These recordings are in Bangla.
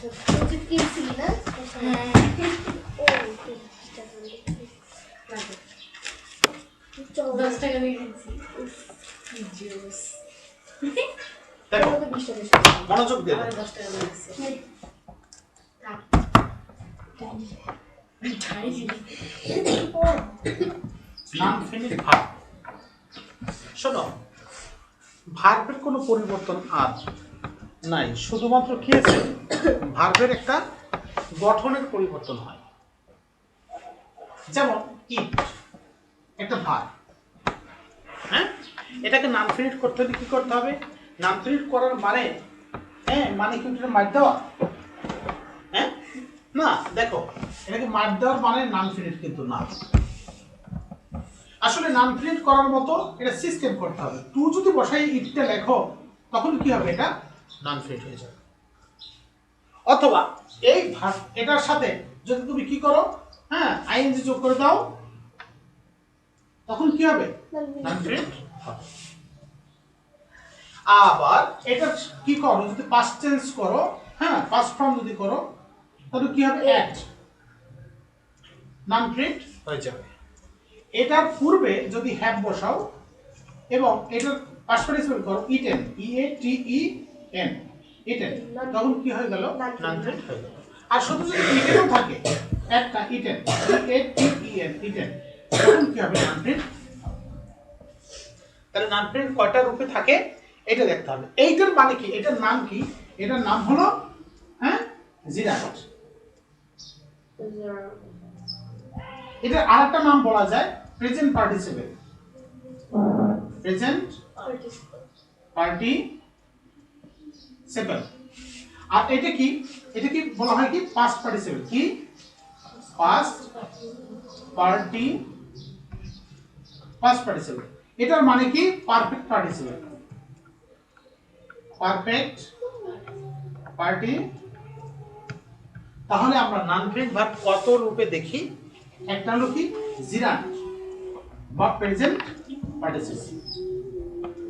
যে কিনছিলি না ও 10 টাকা দিয়ে কিনছি জুস দেখো মনোযোগ দিয়ে 10 টাকা লাগছে নাম ফিনিট ভার্ব। শোনো, ভার্বের কোনো পরিবর্তন আর নাই, শুধুমাত্র কি আছে ভার্বের একটা গঠনের পরিবর্তন হয়। যেমন ইট একটা ভার্ব, হ্যাঁ, এটাকে নাম ফিনিট করতে হলে কি করতে হবে? নাম ফিনিট করার মানে মানে কি ওটা মার দেওয়া? হ্যাঁ না, দেখো এটাকে মার দেওয়ার মানে নাম ফিনিট কিন্তু না। আসলে নাম ফিনিট করার মতো এটা সিস্টেম করতে হবে। টু যদি বসাই ইটটা লেখো তখন কি হবে? এটা নাম ফিনিট হয়ে যাবে। অথবা এই ভার্ব এটার সাথে যদি তুমি কি করো, হ্যাঁ, আইএনজি যোগ করে দাও, তখন কি হবে? নাম ফিনিট হবে। আবার এটা কি করো, যদি পাস্ট টেন্স করো, হ্যাঁ, পাস্ট ফর্ম যদি করো, তাহলে কি হবে? এট, নাম ফিনিট হয়ে যাবে। এটার পূর্বে যদি হ্যাভ বসাও এবং এটার পাস্ট পার্টিসিপল করো ইটেন, ই এ টি ই এন, ইটেন, তখন কি হয়ে গেল? নাম ফিনিট হয়ে গেল। আর শুধু যদি ইটেনও থাকে, একটা ইটেন, ই এ টি ই এন, ইটেন, তখন কি হবে? নাম ফিনিট। তাহলে নাম ফিনিট কয়টা রূপে থাকে এটা দেখতে হবে। এইটার মানে কি? এটার নাম কি? এটার নাম হলো, হ্যাঁ, জিরাট। এটার আরেকটা নাম বলা যায় প্রেজেন্ট পার্টিসিপল, প্রেজেন্ট পার্টিসিপল। আর এটা কি? এটা কি বলা হয়? কি পাস্ট পার্টিসিপল, কি পাস্ট পার্টিসিপল। এটার মানে কি? Perfect participle, perfect party. তাহলে আমরা নান ফিনিট ভার্ব কত রূপে দেখি? একটা হলো কি জিরান্ট বা প্রেজেন্ট পার্টিসিপল,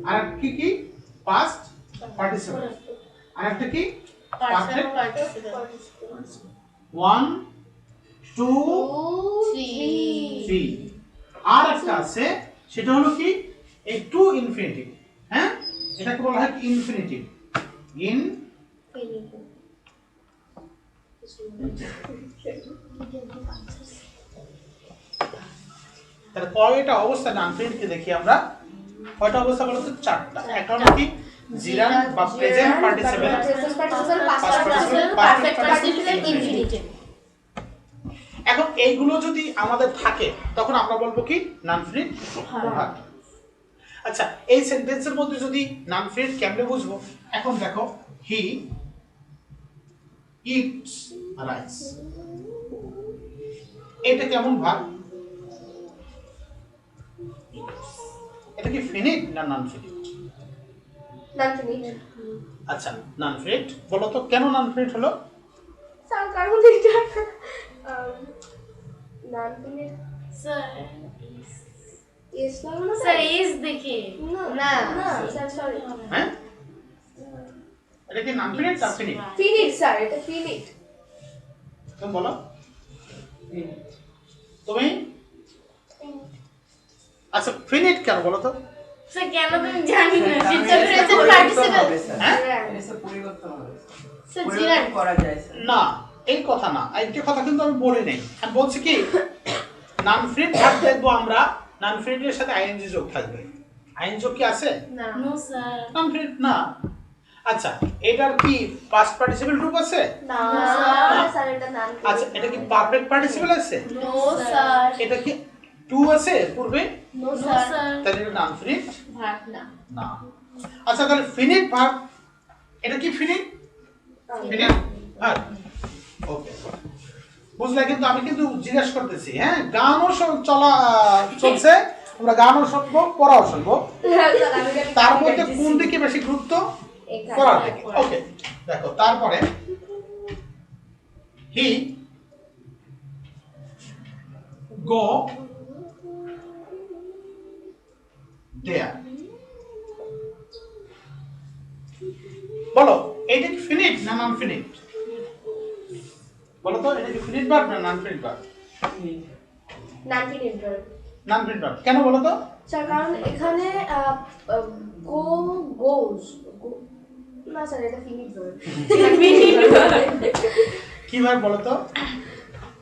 আর একটা কি পাস্ট পার্টিসিপল, আর একটা কি পারফেক্ট পার্টিসিপল। 1 2 3। আর একটা আছে, সেটা হলো কি এই টু ইনফিনিটিভ, হ্যাঁ, এটাকে বলা হয় ইনফিনিটিভ। তাহলে কয়টা অবস্থা নাম ফিনিটকে দেখি আমরা? কয়টা অবস্থা বলতো? চারটা। একটা হলো কি জিরান্ট বা present participle, past participle, perfect participle, infinitive. এখন এইগুলো যদি আমাদের থাকে তখন আমরা বলবো কি নাম ফিনিট ভার্ব। আচ্ছা, এই সেন্টেন্সের মধ্যে যদি নাম ফিনিট কেমনে বুঝবো? এখন দেখো, হি ইটস রাইস, এটা কেমন ভার্ব? এটা কি ফিনিট না নন ফিনিট? নন ফিনিট। আচ্ছা, নন ফিনিট। বলো তো কেন নন ফিনিট হলো? স্যার কারণ এটা নন ফিনিট স্যার ইস না স্যার ইজ দেখি না স্যার সরি হ্যাঁ, এটা কি নন ফিনিট না ফিনিট? ফিনিট স্যার, এটা ফিনিট। তুমি বলো, তুমি? আচ্ছা, ফিনিট কেন বলো তো? স্যার কেন তুমি জানি না এটা প্রেজেন্ট পার্টিসিপল হ্যাঁ, এটা পরিবর্তন হবে স্যার পরিবর্তন জিরান করা যায় স্যার। না, এই কথা না, এই কথা কিন্তু আমি বলি নাই। আমি বলছি কি নন ফিনিট ভার্ব দেখবো আমরা, নন ফিনিটের সাথে আইএনজি যোগ থাকবে। আইএনজি যোগ কি আছে? না নো স্যার নন ফিনিট না। আচ্ছা, এটার কি পাস্ট পার্টিসিপল রূপ আছে? না স্যার, এটা নন ফিনিট। আচ্ছা, এটা কি পারফেক্ট পার্টিসিপল আছে? নো স্যার এটা কি টু আছে পূর্বে? নো নো স্যার, স্যার তাহলে এটা নন ফিনিট ভার্ব না। না। আচ্ছা, তাহলে ফিনিট ভার্ব, এটা কি ফিনিট? ফিনিট ভার্ব, ওকে, বুঝলে? কিন্তু আমি কিন্তু জিজ্ঞেস করতেছি, হ্যাঁ, গানও চলছে, আমরা গানও শুনবো, পড়াও শুনবো, তার মধ্যে কোন দিকে বেশি গুরুত্ব? পড়ার দিকে। ওকে, দেখো তারপরে হি গো দেয়ার, বলো এইটা কি ফিনিট না নন ফিনিট? বলো তো এটা কি ফিনিট ভার্ব না নন ফিনিট ভার্ব? নন ফিনিট ভার্ব। নন ফিনিট ভার্ব কেন বলো তো? স্যার কারণ এখানে গো গোস না স্যার এটা ফিনিট ভার্ব। কি ভার্ব বলো তো?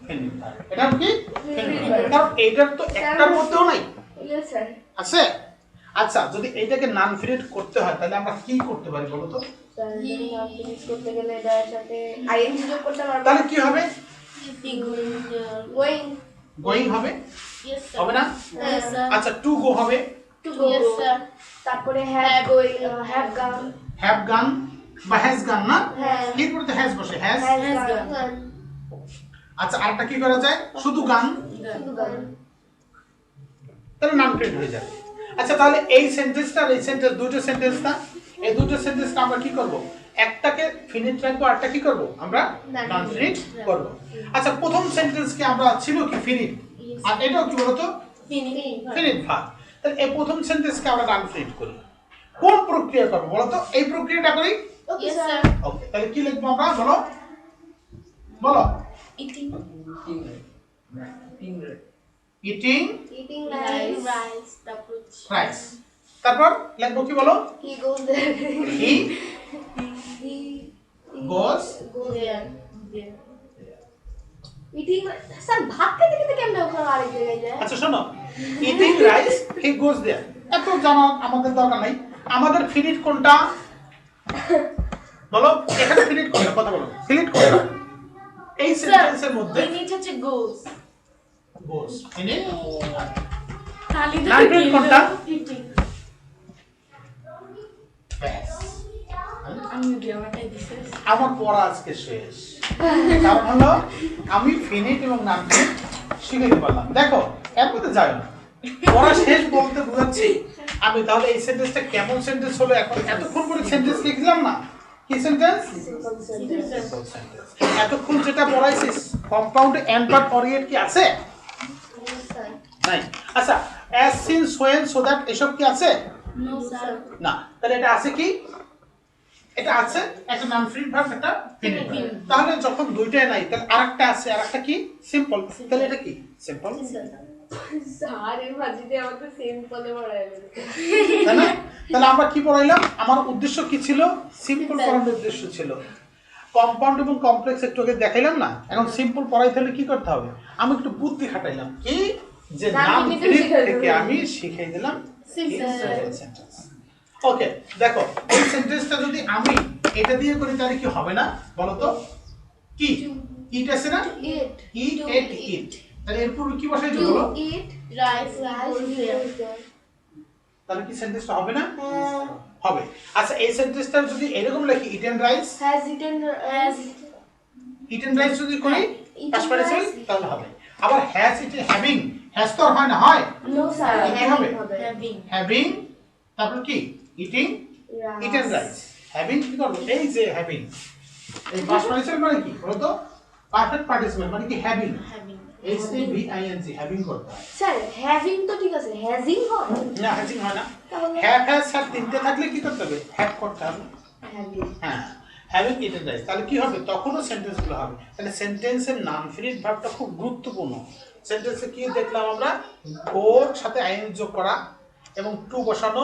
Finite verb. এটা কি ফিনিট ভার্ব। কারণ এইটার তো একটার মধ্যেও নাই। Yes sir. আছে? আচ্ছা যদি এইটাকে নন ফিনিট করতে হয় তাহলে আমরা কি করতে পারি বলো তো? স্যার যদি নন ফিনিট করতে গেলে এটার সাথে আইএনজি যোগ করতে পারবো। তাহলে কি হবে? গোয়িং গোয়িং হবে? Yes, sir. হবে না? Yes, sir. আচ্ছা টু গো হবে? To go. Yes, sir. তারপরে হ্যাভ গোয়িং হ্যাভ গান হ্যাভ গান বা হ্যাজ গান না? হ্যাঁ। এরপরে তো হ্যাজ বসে হ্যাজ। হ্যাজ গান আচ্ছা আরেকটা কি করা যায়? শুধু গান শুধু গান। তাহলে নন ফিনিট হয়ে যাবে। আচ্ছা তাহলে এই সেন্টেন্সটা আর এই সেন্টেন্স দুটো সেন্টেন্স না, এই দুটো সেন্টেন্সটা আমরা কি করব? একটাকে ফিনিট রাখবো আরটা কি করব? আমরা নন ফিনিট করব। আচ্ছা প্রথম সেন্টেন্সকে আমরা ছিল কি ফিনিট, আর এটাও কি বলতো? Finite verb. তাহলে এই প্রথম সেন্টেন্সকে আমরা নন ফিনিট করি। কোন প্রক্রিয়া করব বলো তো? এই প্রক্রিয়াটা করি। ওকে Yes, স্যার। sir. ওকে তাহলে কি লিখবো আমরা বলো? বলো। Eating eating eating rice. Rice তারপর রাইস। তারপর লিখবো কি বলো? হি গোজ দেয়ার হি হি গোজ there. There. ইটিং স্যার ভাত খেতে খেতে কেমনে ওখানে আরেক জায়গায় যায়? আচ্ছা শোনো, ইটিং রাইস হি গোজ দেয়ার, এত জানা আমাদের দরকার নাই। আমাদের ফিনিট কোনটা বলো? এখানে ফিনিট কোনটা? কথা বলো, ফিনিট কোনটা এই সেন্টেন্সের মধ্যে? Finish হচ্ছে goes. গোজ ফিনিট। তাহলে তো Non finish কোনটা? eating. ব্যাস। আমি আমারটাই দিছি। আমার পড়া আজকে শেষ, কারণ হলো আমি ফিনিট এবং নন ফিনিট শিখে পারলাম। দেখো এর মধ্যে যাই না, পড়া শেষ বলতে বুঝাচ্ছি আমি। তাহলে এই সেন্টেন্সটা কেমন সেন্টেন্স হলো? এখন এতক্ষণ করে সেন্টেন্স লিখলাম না, কি সেন্টেন্স? Simple sentence. এতক্ষণ যেটা পড়াইছিস কম্পাউন্ড এন্ড পার্ট অরিয়েন্ট কি আছে? স্যার নাই। আচ্ছা অ্যাজ সিন সোয়েন সো দ্যাট এসব কি আছে? No, sir. না। তাহলে এটা আছে কি? এটা আছে একটা নন ফিনিট ভার্ব, একটা ফিনিট ভার্ব। তাহলে যখন দুইটাই নাই তাহলে আরেকটা আছে, আরেকটা কি? সিম্পল। তাহলে এটা কি? সিম্পল। স্যার এই ভাজিতে আমাদের সিম্পলে পড়াইলেন। তাই না? তাহলে আমরা কি পড়াইলাম? আমার উদ্দেশ্য কি ছিল? সিম্পল পড়ানোর উদ্দেশ্য ছিল। কম্পাউন্ড এবং কমপ্লেক্স একটু আগে দেখাইলাম না, এখন সিম্পল পড়াইতে হলে কি করতে হবে? আমি একটু বুদ্ধি খাটাইলাম, কি যে নাম ফিনিট থেকে আমি শিখিয়ে দিলাম সিম্পল সেন্টেন্স। ওকে দেখো এই সেন্টেন্সটা যদি আমি এটা দিয়ে করি তাহলে কি হবে না বলো তো? কি ইট আছে না? ইট ইট এট ইট, তাহলে এর পূর্বে কি বসাই দেব বলো? ইট Rice রাইস goes there. তাহলে কি সেন্টেন্সটা হবে না? হ্যাঁ হবে। আচ্ছা এই সেন্টেন্সটা যদি এরকম লিখি eat and rice, has eaten eat and rice যদি করি Eaten পাস পার্টিসিপল rice. তাহলে হবে। আবার হ্যাজ ইট হ্যাভিং, হ্যাজ তো আর হয় না, হয় নো স্যার কি হবে? Having. হ্যাভিং তারপর কি eating it and rice. Having কি করব? এই যে হ্যাভিং, এই পাস পার্টিসিপল মানে কি বলো তো? পারফেক্ট পার্টিসিপল মানে কি? Having, Having. H T V I N G, having করতে হয়। স্যার হ্যাভিং তো ঠিক আছে হ্যাজিং হয় না হ্যাভিং হয় না। তাহলে হ্যাভ হ্যাজ স্যার তিনটে থাকলে কি করতে হবে? হ্যাভ করতে হবে। হ্যাভিং হ্যাঁ হ্যাভিং ইট এন্ড রাইস, তাহলে কি হবে? তখনও সেন্টেন্সগুলো হবে। তাহলে সেন্টেন্সের নন ফিনিট ভার্বটা খুব গুরুত্বপূর্ণ। সেন্টেন্সে কি দেখলাম আমরা? ওর সাথে আইএন যোগ করা এবং টু বসানো,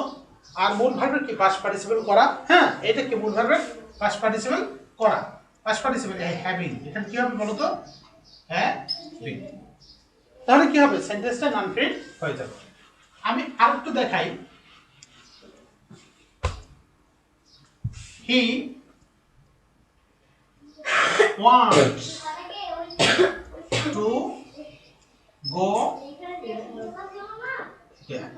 আর মূল ভার্বের কি পাস্ট পার্টিসিপল করা। হ্যাঁ এটা কি মূল ভার্বের পাস্ট পার্টিসিপল করা, পাস্ট পার্টিসিপল হ্যাভিং। এখানে কি হবে বলো তো? হ্যাভিং। তাহলে কি হবে? সেন্টেন্সটা নন ফিনিট হয়ে যাবে। আমি আরেকটু দেখাই। He wants to go there.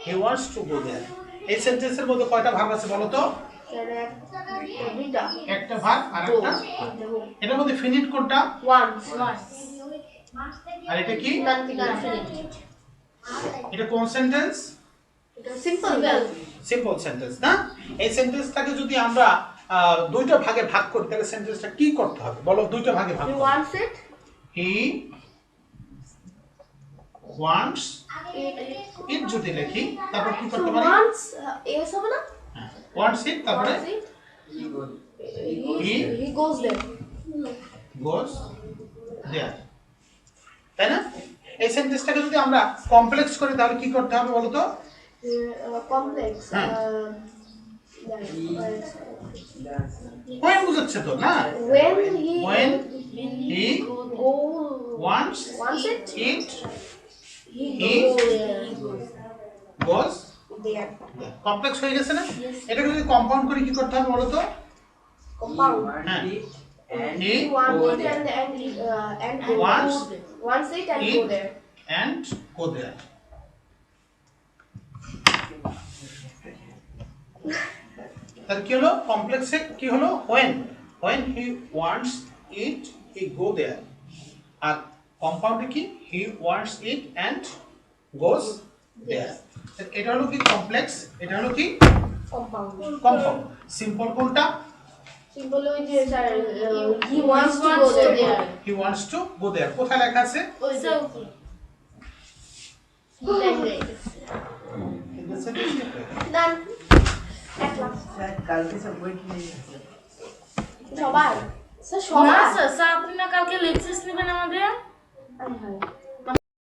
He wants to go there. এই সেন্টেন্সের মধ্যে কয়টা ভার্ব আছে বলো তো? স্যার দুইটা একটা ভার্ব আর একটা। এটার মধ্যে ফিনিট কোনটা? ওয়ান্স আর এটা কি? নন ফিনিট এটা কোন সেন্টেন্স? এটা সিম্পল সিম্পল সেন্টেন্স না? এই সেন্টেন্সটাকে যদি আমরা দুইটা ভাগে ভাগ করি তাহলে সেন্টেন্সটা কি করতে হবে বলো? দুইটা ভাগে ভাগ হি করতে হবে। Wants it He wants it it যদি লিখি তারপর কি সো করতে পারি? ওয়ান্টস এস হবে না wants it তারপরে হি গোজ দেয়ার goes দেয়ার, তাই না? এই সেন্টেন্সটাকে যদি আমরা কমপ্লেক্স করি তাহলে কি করতে হবে বলো তো? complex. হ্যাঁ। Yeah. when বুঝাচ্ছে তো না? When he go wants wants it, it he he goes goes there. Complex হয়ে গেছে না? এটাকে যদি কম্পাউন্ড করি কি করতে হবে বলো তো? Compound. হ্যাঁ, He wants it and go wants wants it and go it there. and go there. তার কি হলো? কমপ্লেক্সে কি হলো? when he wants it he go there. আর কম্পাউন্ডে কি? he wants it and goes there. এটা হলো কি কমপ্লেক্স, এটা হলো কি Compound. কম্পাউন্ড। সিম্পল কোনটা? Simple ওই যে sir he wants to go there. he wants to go there কোথায় লেখা আছে? ওই যে ডান একলা কালকে সব বই কিনে নিয়েছে। সবাই স্যার না সবাই স্যার, স্যার আপনি না কালকে লেকচার নেবেন আমাদের? আরে ভাই